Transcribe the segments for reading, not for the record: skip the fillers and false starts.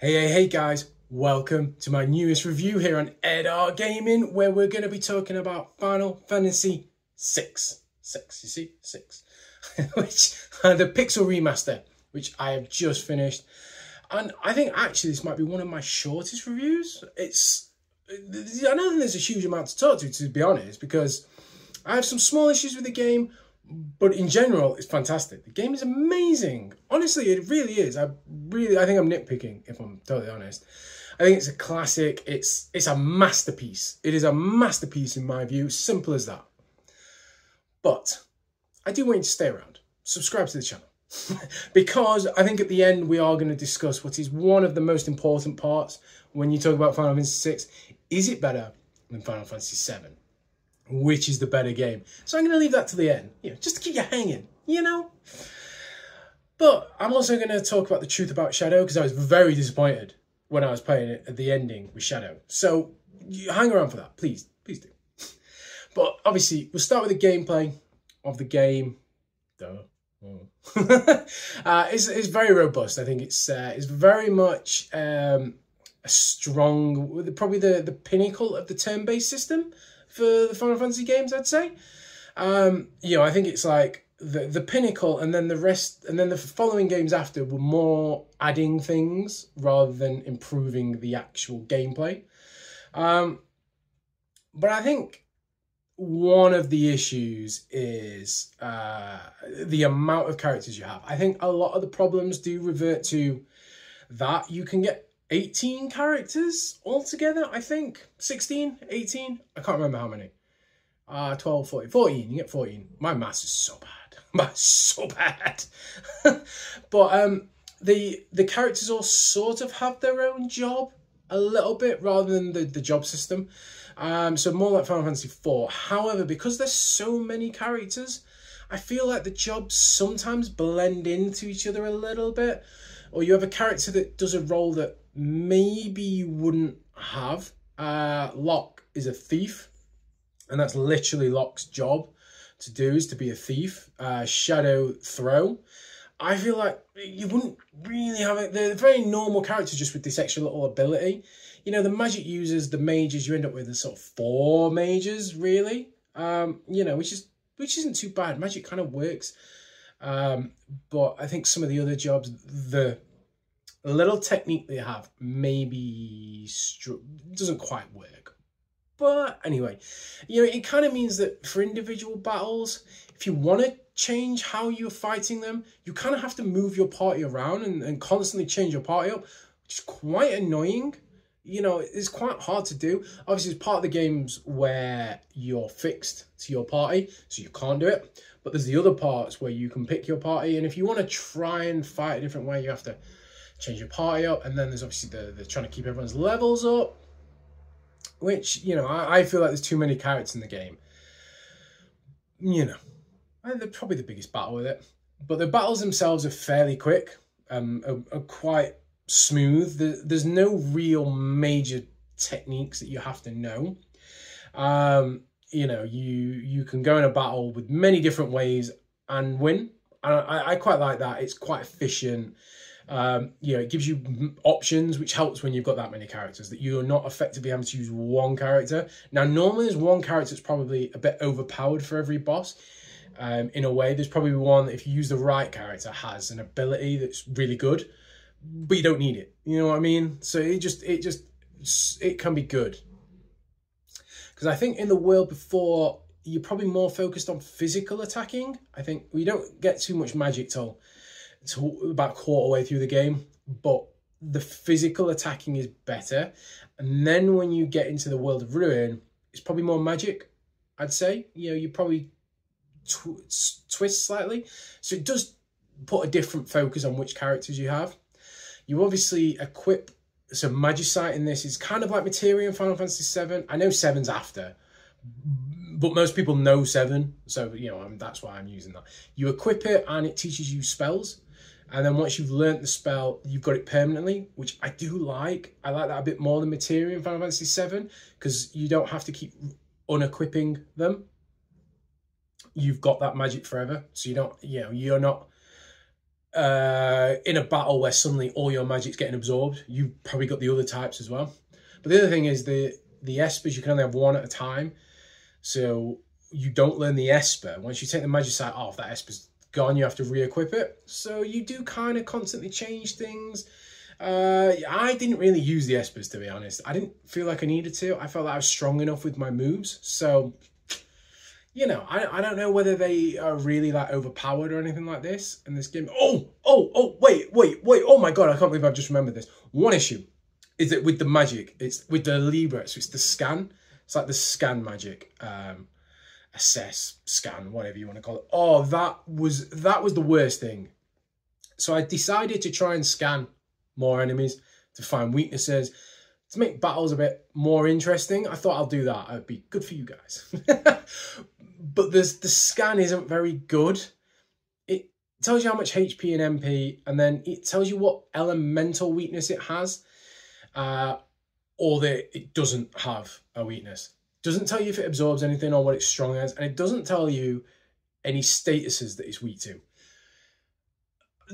Hey guys, welcome to my newest review here on EdR Gaming, where we're going to be talking about Final Fantasy 6, you see, 6, which the Pixel Remaster, which I have just finished. And I think actually this might be one of my shortest reviews. I don't think there's a huge amount to talk to be honest, because I have some small issues with the game, but in general, it's fantastic. The game is amazing. Honestly, it really is. I think I'm nitpicking, if I'm totally honest. I think it's a classic. It's a masterpiece. It is a masterpiece in my view. Simple as that. But I do want you to stay around. Subscribe to the channel. Because I think at the end, we are going to discuss what is one of the most important parts when you talk about Final Fantasy 6. Is it better than Final Fantasy 7? Which is the better game? So I'm going to leave that to the end, just to keep you hanging, But I'm also going to talk about the truth about Shadow, because I was very disappointed when I was playing it at the ending with Shadow. So hang around for that, please do. But obviously, we'll start with the gameplay of the game. It's very robust. I think it's very much a strong, probably the pinnacle of the turn-based system for the Final Fantasy games, I'd say. I think it's like the pinnacle, and then the rest, and then the following games after were more adding things rather than improving the actual gameplay. But I think one of the issues is the amount of characters you have. I think a lot of the problems do revert to that. You can get 18 characters altogether, I think. 16, 18, I can't remember how many. 12, 14, 14, you get 14. My maths is so bad. Maths so bad. But the characters all sort of have their own job a little bit, rather than the job system. So more like Final Fantasy 4. However, because there's so many characters, I feel like the jobs sometimes blend into each other a little bit. Or you have a character that does a role that maybe you wouldn't have. Locke is a thief, and that's literally Locke's job to do, is to be a thief. Shadow throw. I feel like you wouldn't really have it. They're very normal characters, just with this extra little ability. The magic users, the mages, you end up with a sort of 4 mages, really. Which isn't too bad. Magic kind of works. But I think some of the other jobs, the little technique they have maybe doesn't quite work. But anyway, it kind of means that for individual battles, if you want to change how you're fighting them, you kind of have to move your party around and constantly change your party up, which is quite annoying. It's quite hard to do. Obviously, it's part of the games where you're fixed to your party, so you can't do it. But there's the other parts where you can pick your party, and if you want to try and fight a different way, you have to change your party up. And then there's obviously the trying to keep everyone's levels up, which, I feel like there's too many characters in the game. They're probably the biggest battle with it. But the battles themselves are fairly quick, are quite smooth. There's no real major techniques that you have to know. You can go in a battle with many different ways and win. And I quite like that. It's quite efficient. It gives you options, which helps when you've got that many characters, that you're not effectively having to use one character. Now, normally there's one character that's probably a bit overpowered for every boss. In a way, there's probably one that, if you use the right character, has an ability that's really good, but you don't need it. You know what I mean? So it can be good. Because I think in the world before, you're probably more focused on physical attacking. I think we don't get too much magic till about quarter way through the game, but the physical attacking is better. And then when you get into the world of Ruin, it's probably more magic, I'd say. You probably twist slightly. So it does put a different focus on which characters you have. You obviously equip, so magicite in this is kind of like materia in Final Fantasy 7. I know 7's after, but most people know 7, so that's why I'm using that. You equip it and it teaches you spells, and then once you've learnt the spell, you've got it permanently, which I do like. I like that a bit more than materia in Final Fantasy 7, because you don't have to keep unequipping them. You've got that magic forever, so you're not in a battle where suddenly all your magic's getting absorbed. You've probably got the other types as well. But the other thing is the espers, you can only have one at a time. So you don't learn the esper. Once you take the magicite off, that esper's gone. You have to re-equip it. So you do kind of constantly change things. I didn't really use the espers, to be honest. I didn't feel like I needed to. I felt like I was strong enough with my moves. So, you know, I don't know whether they are really like overpowered or anything like this in this game. Wait. Oh my God, I can't believe I've just remembered this. One issue is that with the magic, it's with the Libra, so it's the scan. It's like the scan magic, assess, scan, whatever you want to call it. Oh, that was the worst thing. So I decided to try and scan more enemies to find weaknesses, to make battles a bit more interesting. I thought I'll do that. It'd be good for you guys. But the scan isn't very good. It tells you how much HP and MP, and then it tells you what elemental weakness it has, or that it doesn't have a weakness. It doesn't tell you if it absorbs anything or what it's strong as, and it doesn't tell you any statuses that it's weak to.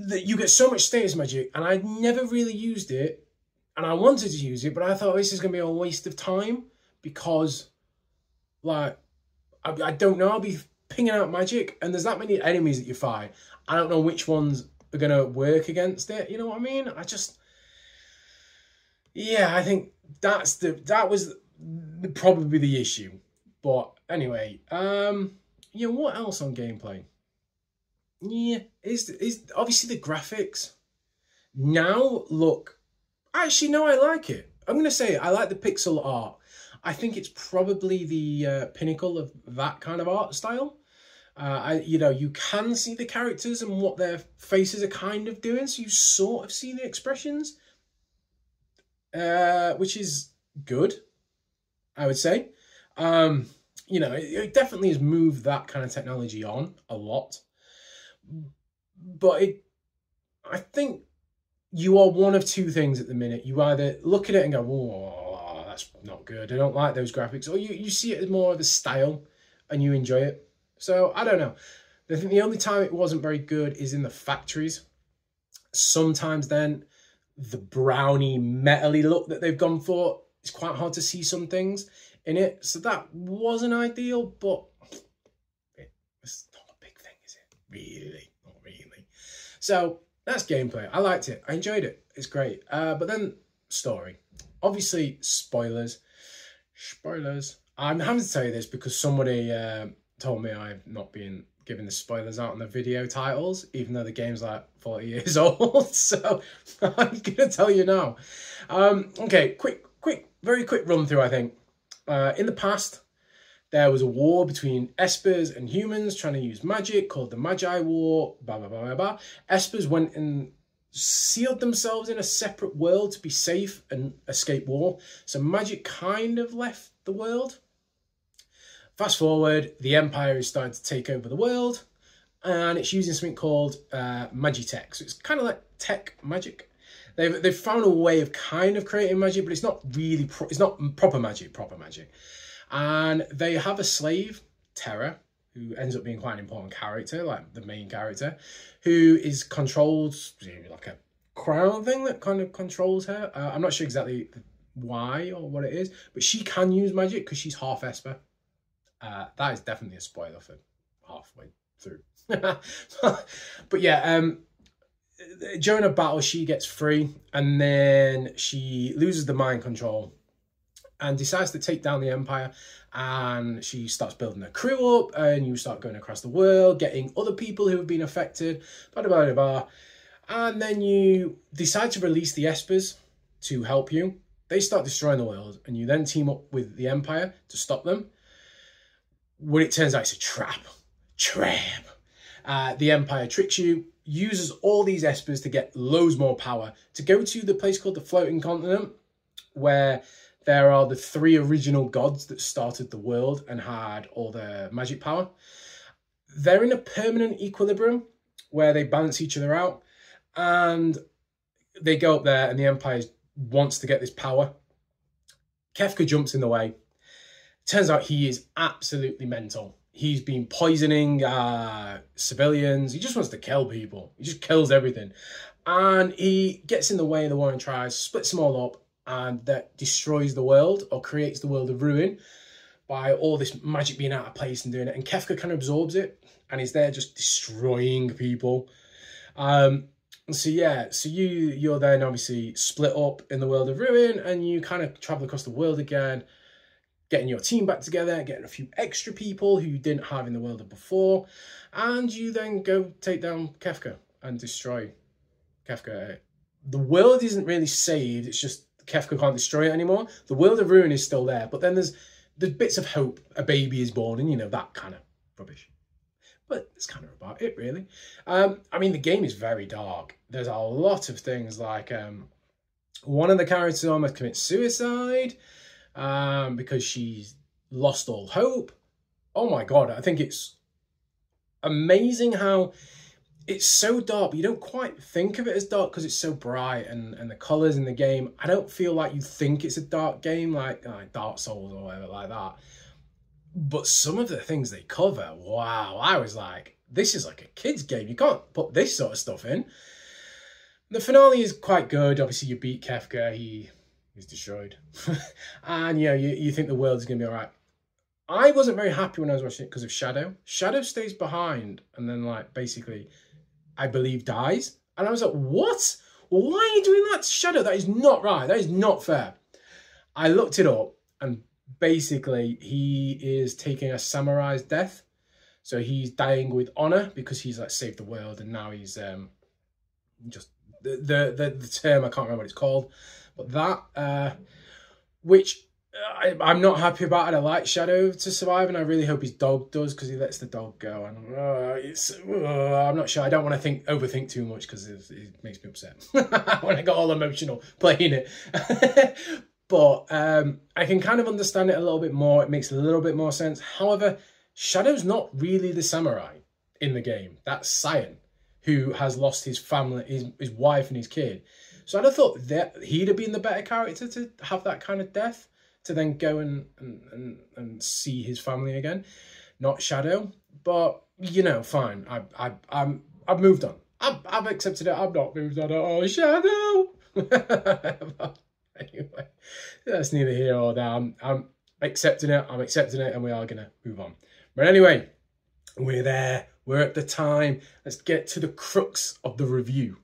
You get so much status magic, and I never really used it, and I wanted to use it, but I thought this is going to be a waste of time because, like, I don't know, I'll be pinging out magic, and there's that many enemies that you fight. I don't know which ones are going to work against it, you know what I mean? Yeah, I think that was probably the issue. But anyway, yeah, what else on gameplay? Yeah, is obviously the graphics. Now, look, actually, no, I like it. I'm going to say I like the pixel art. I think it's probably the pinnacle of that kind of art style. You know, you can see the characters and what their faces are kind of doing, so you sort of see the expressions, which is good, I would say. You know, it definitely has moved that kind of technology on a lot. But I think you are one of two things at the minute. You either look at it and go, whoa, that's not good, I don't like those graphics, or you see it as more of a style and you enjoy it. So I don't know. I think the only time it wasn't very good is in the factories. Sometimes then the browny metally look that they've gone for, it's quite hard to see some things in it. So that wasn't ideal, but it's not a big thing, is it? Really, not really. So that's gameplay. I liked it. I enjoyed it. It's great. But then story. Obviously, spoilers. I'm having to tell you this because somebody told me I've not been giving the spoilers out on the video titles, even though the game's like 40 years old. So I'm gonna tell you now. Okay, very quick run through. I think in the past there was a war between espers and humans trying to use magic called the Magi War. Blah blah blah blah blah. Espers went and sealed themselves in a separate world to be safe and escape war. So magic kind of left the world. Fast forward, the Empire is starting to take over the world, and it's using something called magitech. So it's kind of like tech magic. They've found a way of kind of creating magic, but it's not really it's not proper magic. And they have a slave, Terra, who ends up being quite an important character, like the main character, who is controlled like a crown thing that kind of controls her. I'm not sure exactly why or what it is, but she can use magic because she's half Esper. That is definitely a spoiler for halfway through. But yeah, during a battle, she gets free, and then she loses the mind control and decides to take down the Empire, and she starts building a crew up, and you start going across the world, getting other people who have been affected, blah, blah, blah, blah. And then you decide to release the Espers to help you. They start destroying the world, and you then team up with the Empire to stop them. When it turns out it's a trap. The Empire tricks you, uses all these Espers to get loads more power, to go to the place called the Floating Continent, where there are the 3 original gods that started the world and had all their magic power. They're in a permanent equilibrium where they balance each other out, and they go up there, and the Empire wants to get this power. Kefka jumps in the way. Turns out he is absolutely mental. he's been poisoning civilians. He just wants to kill people. He just kills everything. And he gets in the way of the war and tries, splits them all up, and that destroys the world, or creates the world of ruin by all this magic being out of place and doing it. And Kefka kind of absorbs it, and he's there just destroying people. So yeah, so you're then obviously split up in the world of ruin, and you kind of travel across the world again, getting your team back together, getting a few extra people who you didn't have in the world of before, and you then go take down Kefka and destroy Kefka. The world isn't really saved, it's just Kefka can't destroy it anymore. The world of ruin is still there, but then there's bits of hope. A baby is born, and you know, that kind of rubbish. But it's kind of about it, really. I mean, the game is very dark. There's a lot of things like one of the characters almost commits suicide because she's lost all hope. Oh my God, I think it's amazing how it's so dark, but you don't quite think of it as dark because it's so bright, and the colours in the game, I don't feel like you think it's a dark game like Dark Souls or whatever like that. But some of the things they cover, wow, I was like, this is like a kid's game. You can't put this sort of stuff in. The finale is quite good. Obviously, you beat Kefka. He's destroyed. And, you know, you think the world is going to be all right. I wasn't very happy when I was watching it because of Shadow. Shadow stays behind and then, like, basically, I believe, dies. And I was like, what? Why are you doing that to Shadow? That is not right. That is not fair. I looked it up, and basically, he is taking a samurai's death. So he's dying with honor because he's like saved the world, and now he's just the term, I can't remember what it's called, but that which I'm not happy about. And I like Shadow to survive, and I really hope his dog does, because he lets the dog go. And I'm not sure. I don't want to overthink too much because it makes me upset when I got all emotional playing it. But I can kind of understand it a little bit more. It makes a little bit more sense. However, Shadow's not really the samurai in the game. That's Cyan, who has lost his family, his wife and his kid. So I'd have thought that he'd have been the better character to have that kind of death, to then go and see his family again, not Shadow. But, you know, fine. I've moved on. I've accepted it. I've not moved on at all. Shadow! Anyway, that's neither here or there. I'm accepting it. I'm accepting it, and we are going to move on. But anyway, we're there. We're at the time. Let's get to the crux of the review.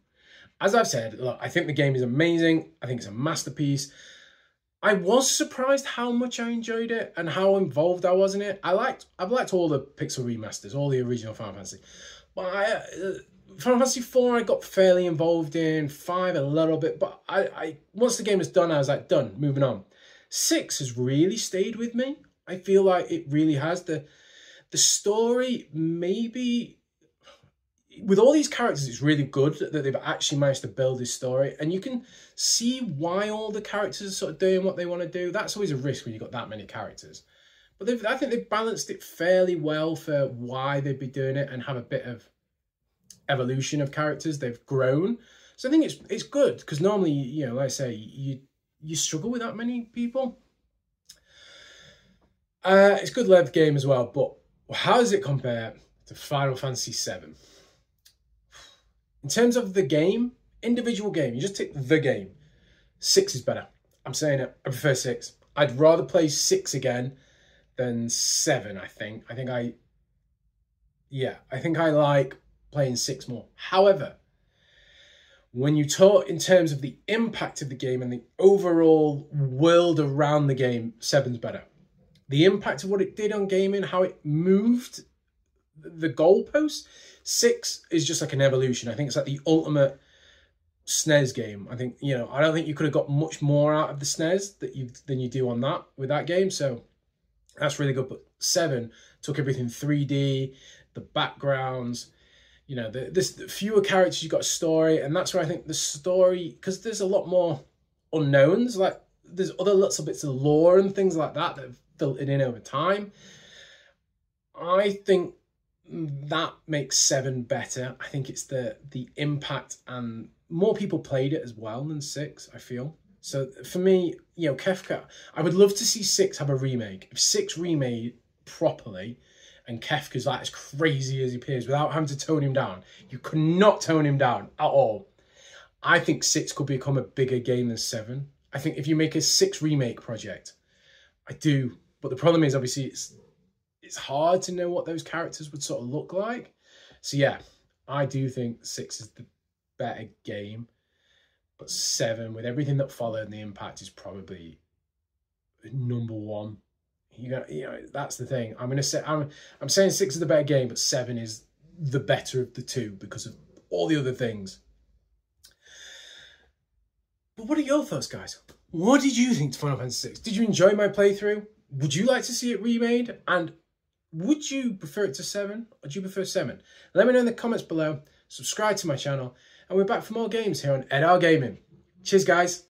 As I've said, look, I think the game is amazing. I think it's a masterpiece. I was surprised how much I enjoyed it and how involved I was in it. I've liked all the Pixel remasters, all the original Final Fantasy. But Final Fantasy 4 I got fairly involved in, 5 a little bit, but I once the game was done, I was like, done, moving on. 6 has really stayed with me. I feel like it really has. The story, maybe, with all these characters, it's really good that they've actually managed to build this story, and you can see why all the characters are sort of doing what they want to do. That's always a risk when you've got that many characters. But I think they've balanced it fairly well for why they'd be doing it, and have a bit of evolution of characters. They've grown, so I think it's good, because normally, you know, like I say, you struggle with that many people. It's a good length game as well, but how does it compare to Final Fantasy VII? In terms of the game, individual game, you just take the game, 6 is better. I'm saying it. I prefer 6. I'd rather play 6 again than 7. I think I like playing 6 more. However, when you talk in terms of the impact of the game and the overall world around the game, 7's better. The impact of what it did on gaming, how it moved the goalposts, 6 is just like an evolution. I think it's like the ultimate SNES game. I think, you know, I don't think you could have got much more out of the SNES than you do on that with that game. So that's really good. But 7 took everything 3D, the backgrounds, you know, there's fewer characters, you've got a story, and that's where I think the story, because there's a lot more unknowns, like there's other lots of bits of lore and things like that that have filtered in over time. I think that makes 7 better. I think it's the impact, and more people played it as well than 6, I feel. So for me, you know, Kefka, I would love to see 6 have a remake. If 6 remade properly and Kefka's like as crazy as he appears without having to tone him down. You could not tone him down at all. I think 6 could become a bigger game than 7. I think if you make a 6 remake project, I do. But the problem is, obviously, it's hard to know what those characters would sort of look like. So yeah, I do think 6 is the better game. But 7, with everything that followed and the impact, is probably number 1. You know, that's the thing. I'm saying 6 is the better game, but 7 is the better of the two because of all the other things. But what are your thoughts, guys? What did you think to Final Fantasy VI? Did you enjoy my playthrough? Would you like to see it remade? And would you prefer it to 7? Or do you prefer 7? Let me know in the comments below. Subscribe to my channel. And we're back for more games here on EdR Gaming. Cheers, guys.